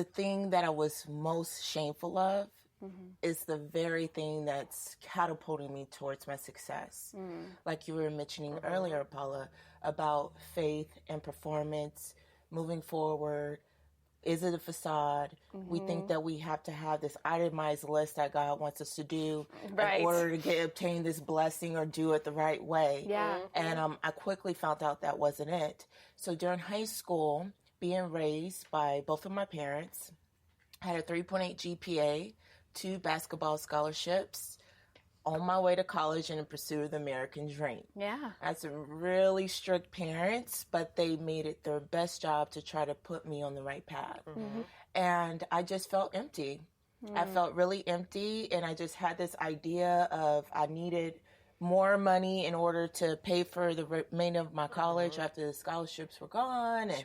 the thing that I was most shameful of is the very thing that's catapulting me towards my success. Like you were mentioning earlier, Paula, about faith and performance, moving forward. Is it a facade? We think that we have to have this itemized list that God wants us to do in order to obtain this blessing or do it the right way. Yeah. And I quickly found out that wasn't it. So during high school, being raised by both of my parents, I had a 3.8 GPA, 2 basketball scholarships, on my way to college in pursuit of the American dream. Yeah. I had some really strict parents, but they made it their best job to try to put me on the right path. And I just felt empty. I felt really empty, and I just had this idea of I needed more money in order to pay for the remainder of my college after the scholarships were gone and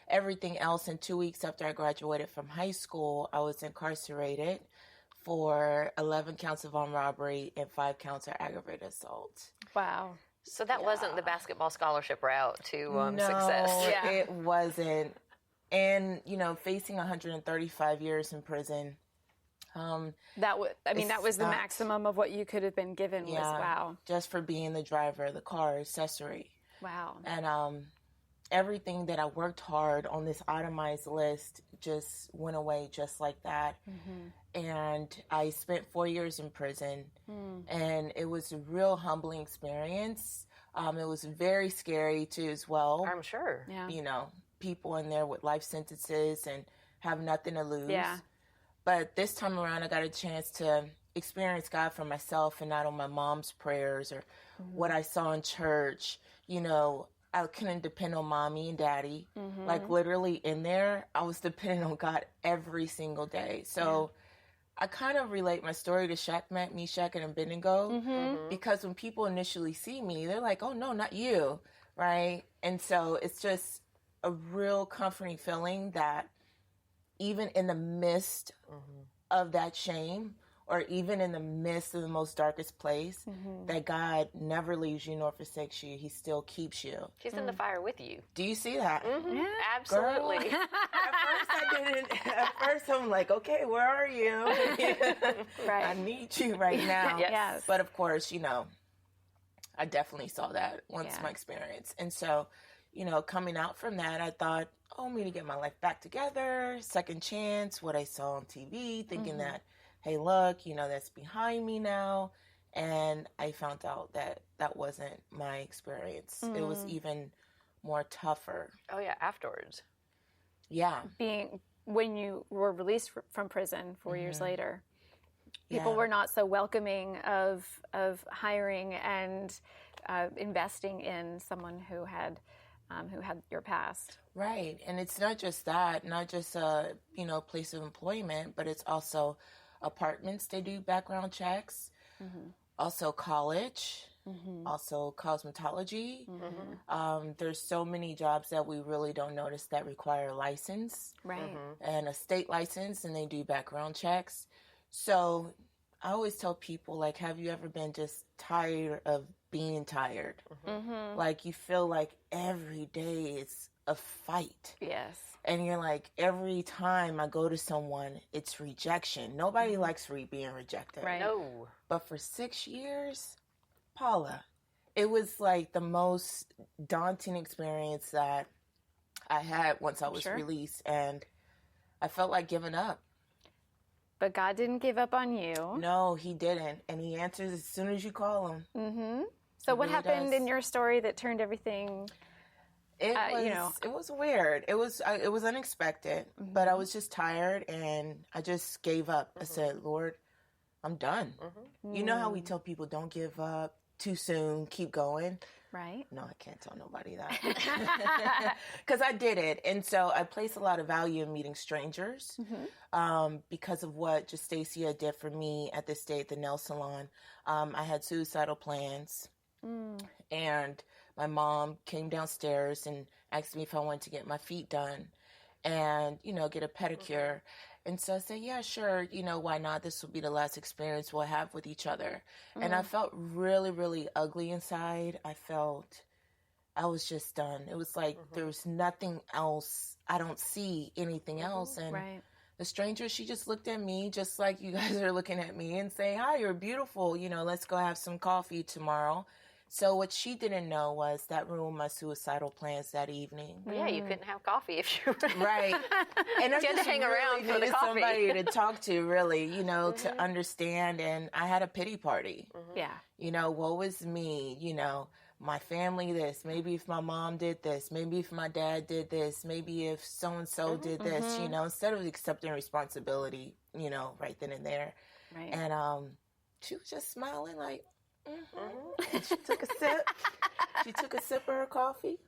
everything else. And 2 weeks after I graduated from high school, I was incarcerated for 11 counts of armed robbery and 5 counts of aggravated assault. Wow. So that wasn't the basketball scholarship route to No, success. it wasn't. And, you know, facing 135 years in prison. That was the maximum of what you could have been given. Was wow. Just for being the driver of the car accessory. Wow. And everything that I worked hard on this itemized list just went away just like that. And I spent 4 years in prison, and it was a real humbling experience. It was very scary too as well. I'm sure. Yeah. You know, people in there with life sentences and have nothing to lose. Yeah. But this time around, I got a chance to experience God for myself and not on my mom's prayers or what I saw in church. You know, I couldn't depend on mommy and daddy. Like literally in there, I was depending on God every single day. So I kind of relate my story to Shadrach, Meshach, and Abednego because when people initially see me, they're like, oh, no, not you, right? And so it's just a real comforting feeling that even in the midst of that shame or even in the midst of the most darkest place, that God never leaves you nor forsakes you. He still keeps you. She's in the fire with you. Do you see that? Yeah, absolutely. At first I didn't. At first I'm like, okay, where are you? I need you right now. Yes. But of course, you know, I definitely saw that once my experience. And so, you know, coming out from that, I thought, oh, I need to get my life back together, second chance, what I saw on TV, thinking that, hey, look, you know, that's behind me now. And I found out that that wasn't my experience. It was even more tougher. Oh, yeah, afterwards. Yeah. When you were released from prison 4 years later, people were not so welcoming of hiring and investing in someone who had your past. Right. And it's not just that, not just a, you know, place of employment, but it's also apartments. They do background checks. Also college. Also cosmetology. There's so many jobs that we really don't notice that require a license. Right. And a state license, and they do background checks. So I always tell people, like, have you ever been just tired of being tired? Like, you feel like every day is a fight. Yes. And you're like, every time I go to someone, it's rejection. Nobody likes being rejected. Right. No. But for 6 years, Paula, it was like the most daunting experience that I had once I was released. And I felt like giving up. But God didn't give up on you. No, he didn't. And he answers as soon as you call him. So what happened in your story that turned everything? It was weird. It was unexpected, but I was just tired and I just gave up. I said, Lord, I'm done. You know how we tell people don't give up too soon, keep going. Right. No, I can't tell nobody that because I did it. And so I place a lot of value in meeting strangers because of what Justacia did for me at this day at the nail salon. I had suicidal plans. And my mom came downstairs and asked me if I wanted to get my feet done and, you know, get a pedicure. And so I said, yeah, sure. You know, why not? This will be the last experience we'll have with each other. And I felt really, really ugly inside. I was just done. It was like there was nothing else. I don't see anything else. And the stranger, she just looked at me just like you guys are looking at me and saying, hi, you're beautiful. You know, let's go have some coffee tomorrow. So what she didn't know was that ruined my suicidal plans that evening. Well, yeah, you couldn't have coffee if you were right. And I you had to hang around for the coffee. Somebody to talk to, really, you know, to understand. And I had a pity party. Yeah. You know, woe is me, you know, my family this, maybe if my mom did this, maybe if my dad did this, maybe if so-and-so did this, you know, instead of accepting responsibility, you know, right then and there. Right. And she was just smiling like, and she took a sip. She took a sip of her coffee.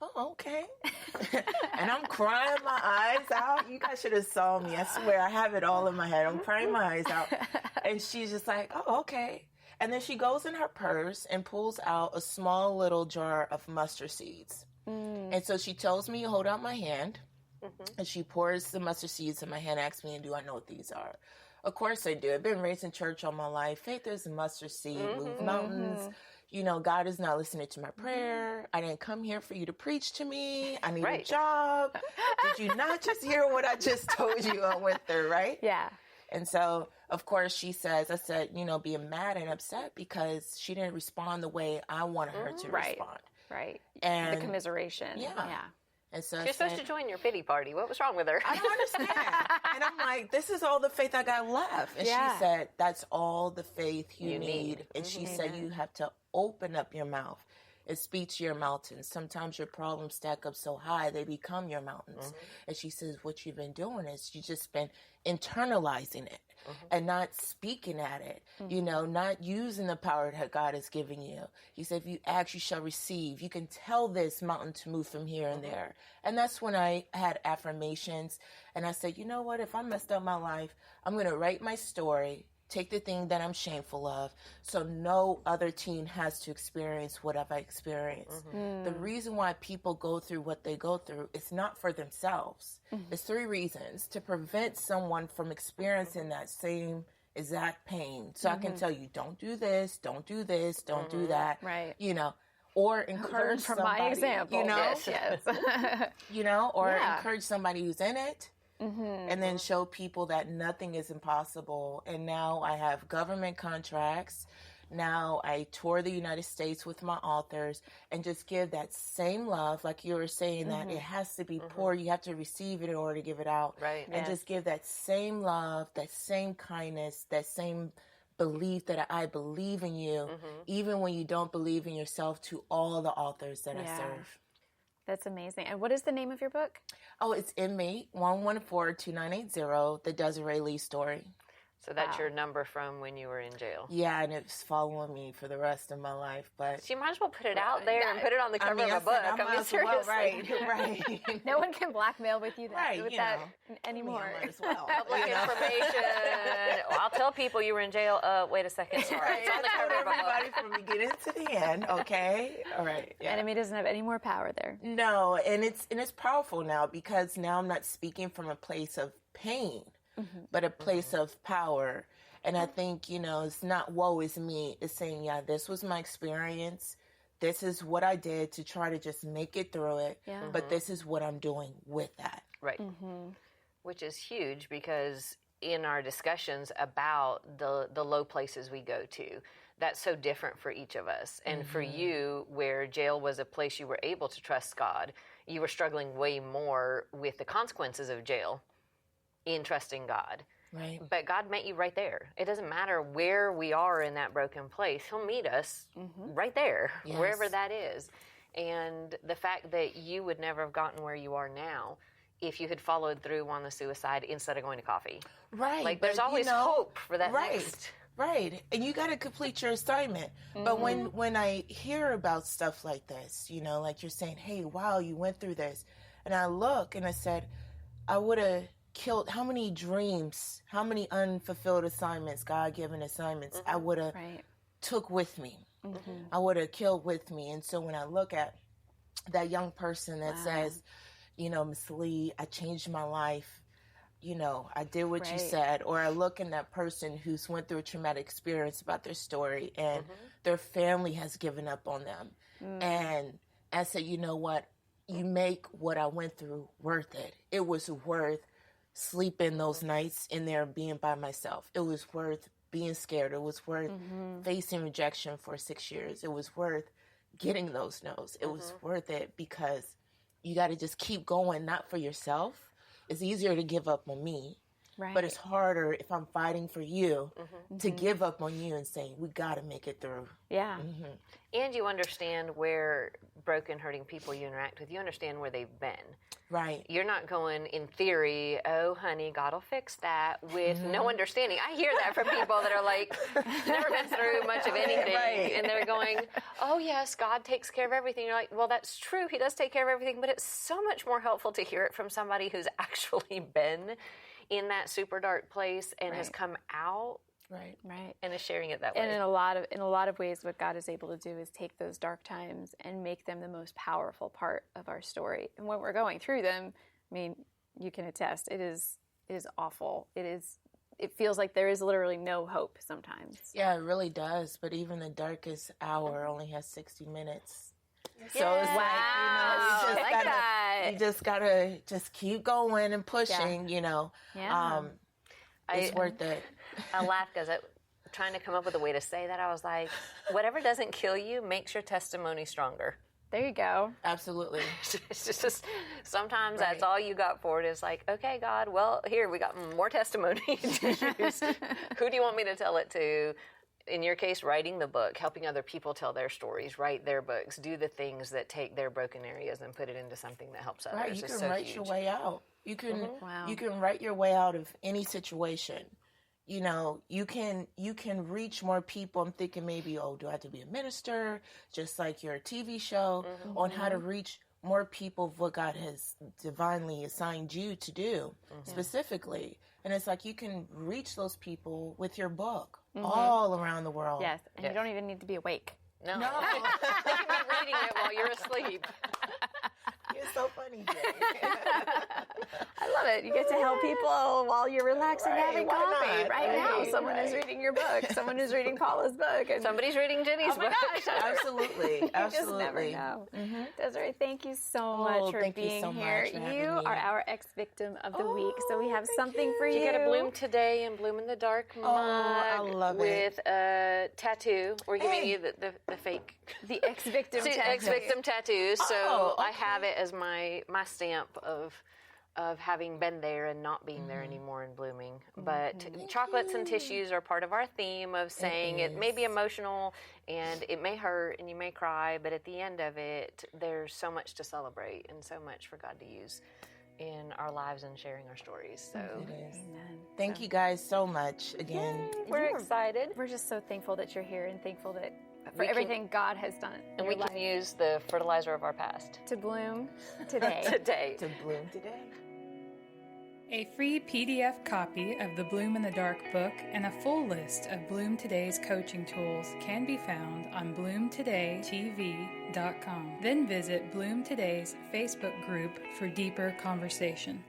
Oh, okay. And I'm crying my eyes out. You guys should have saw me. I swear, I have it all in my head. I'm crying my eyes out. And she's just like, oh, okay. And then she goes in her purse and pulls out a small little jar of mustard seeds. And so she tells me, hold out my hand. And she pours the mustard seeds in my hand, asks me, do I know what these are? Of course I do. I've been raised in church all my life. Faith is a mustard seed, move mountains. You know, God is not listening to my prayer. I didn't come here for you to preach to me. I need a job. Did you not just hear what I just told you I went through, right? Yeah. And so, of course, she says, I said, you know, being mad and upset because she didn't respond the way I wanted her to respond. Right. And the commiseration. Yeah. And so she's supposed to join your pity party. What was wrong with her? I don't understand. And I'm like, this is all the faith I got left. And she said, that's all the faith you need. And she said, you have to open up your mouth and speak to your mountains. Sometimes your problems stack up so high, they become your mountains. And she says, what you've been doing is you just been internalizing it and not speaking at it, you know, not using the power that God has given you. He said, if you ask, you shall receive. You can tell this mountain to move from here and there. And that's when I had affirmations. And I said, you know what, if I messed up my life, I'm going to write my story, take the thing that I'm shameful of, so no other teen has to experience what I've experienced. The reason why people go through what they go through is not for themselves. It's 3 reasons: to prevent someone from experiencing that same exact pain. So I can tell you, don't do this, don't do this, don't do that. Right. You know, or encourage from somebody. my example. You know, Yes. you know, or encourage somebody who's in it. And then show people that nothing is impossible. And now I have government contracts. Now I tour the United States with my authors and just give that same love, like you were saying, that it has to be poured. You have to receive it in order to give it out. Right. And just give that same love, that same kindness, that same belief that I believe in you, even when you don't believe in yourself, to all the authors that I serve. That's amazing. And what is the name of your book? Oh, it's Inmate 1142980, the Desiree Lee story. So that's your number from when you were in jail. Yeah, and it's following me for the rest of my life. But so you might as well put it out there and put it on the cover of a book. I mean, seriously. Right. No one can blackmail with you with that anymore. I might as well. Public information. Well, I'll tell people you were in jail. Wait a second. Sorry. It's on the cover of a book. From the beginning to the end. Okay. All right. Yeah. Enemy doesn't have any more power there. No, and it's powerful now, because now I'm not speaking from a place of pain, but a place of power. And I think, you know, it's not woe is me. It's saying, yeah, this was my experience. This is what I did to try to just make it through it. Yeah. But this is what I'm doing with that. Right. Which is huge, because in our discussions about the low places we go to, that's so different for each of us. And for you, where jail was a place you were able to trust God, you were struggling way more with the consequences of jail in trusting God. Right. But God met you right there. It doesn't matter where we are in that broken place. He'll meet us right there, wherever that is. And the fact that you would never have gotten where you are now if you had followed through on the suicide instead of going to coffee. Right. Like, there's always hope for that next. Right. And you got to complete your assignment. But when I hear about stuff like this, you know, like you're saying, hey, wow, you went through this. And I look and I said, I would have killed how many dreams, how many unfulfilled assignments, God-given assignments, I would have took with me. I would have killed with me. And so when I look at that young person that says, you know, Miss Lee, I changed my life. You know, I did what you said. Or I look in that person who's went through a traumatic experience about their story and their family has given up on them. And I said, you know what? you make what I went through worth it. It was worth sleeping those nights in there being by myself. It was worth being scared. It was worth facing rejection for 6 years. It was worth getting those no's. It was worth it because you got to just keep going, not for yourself. It's easier to give up on me. Right. But it's harder if I'm fighting for you to give up on you and say, we got to make it through. Yeah. And you understand where broken, hurting people you interact with, you understand where they've been. Right. You're not going, in theory, oh, honey, God will fix that, with no understanding. I hear that from people that are like, never been through much of anything. Right. And they're going, oh, yes, God takes care of everything. You're like, well, that's true. He does take care of everything. But it's so much more helpful to hear it from somebody who's actually been in that super dark place and has come out. Right. Right. And is sharing it that way. And in a lot of ways, what God is able to do is take those dark times and make them the most powerful part of our story. And when we're going through them, I mean, you can attest, it is awful. It feels like there is literally no hope sometimes. Yeah, it really does. But even the darkest hour only has 60 minutes. So Yeah. it's Wow. like, you just gotta just keep going and pushing, Yeah. It's worth it. I laughed because trying to come up with a way to say that. I was like, whatever doesn't kill you makes your testimony stronger. There you go. Absolutely. It's just sometimes that's all you got for it. Is like, okay, God, well, here we got more testimony to use. Who do you want me to tell it to? In your case, writing the book, helping other people tell their stories, write their books, do the things that take their broken areas and put it into something that helps others. Right, you can write your way out. You can Wow. you can write your way out of any situation. You can reach more people. I'm thinking maybe, do I have to be a minister? Just like your TV show on how to reach more people of what God has divinely assigned you to do specifically. And it's like you can reach those people with your book all around the world. Yes. And you don't even need to be awake. No. They can be reading it while you're asleep. You're so funny, Jay. I love it. You get to help people while you're relaxing, Right, having why coffee. not? Right now, Right, someone is right. reading your book. Someone is reading Paula's book. And Somebody's reading Ginny's book. Absolutely. you Absolutely. just never know. Desiree, thank you so much for thank you being so here. much for having You me. are our ex-victim of the week, so we have something for you. You get a Bloom Today and Bloom in the Dark mug I love it. with a tattoo. We're giving you the fake The ex-victim tattoo. ex-victim tattoo. So Oh, I have it as my stamp of having been there and not being there anymore and blooming. But chocolates and tissues are part of our theme of saying it may be emotional and it may hurt and you may cry, but at the end of it, there's so much to celebrate and so much for God to use in our lives and sharing our stories. So Thank you guys so much again. we're excited. We're just so thankful that you're here and thankful that for everything God has done in And your we can life use the fertilizer of our past to bloom today. today. To bloom today. A free PDF copy of the Bloom in the Dark book and a full list of Bloom Today's coaching tools can be found on bloomtodaytv.com. Then visit Bloom Today's Facebook group for deeper conversation.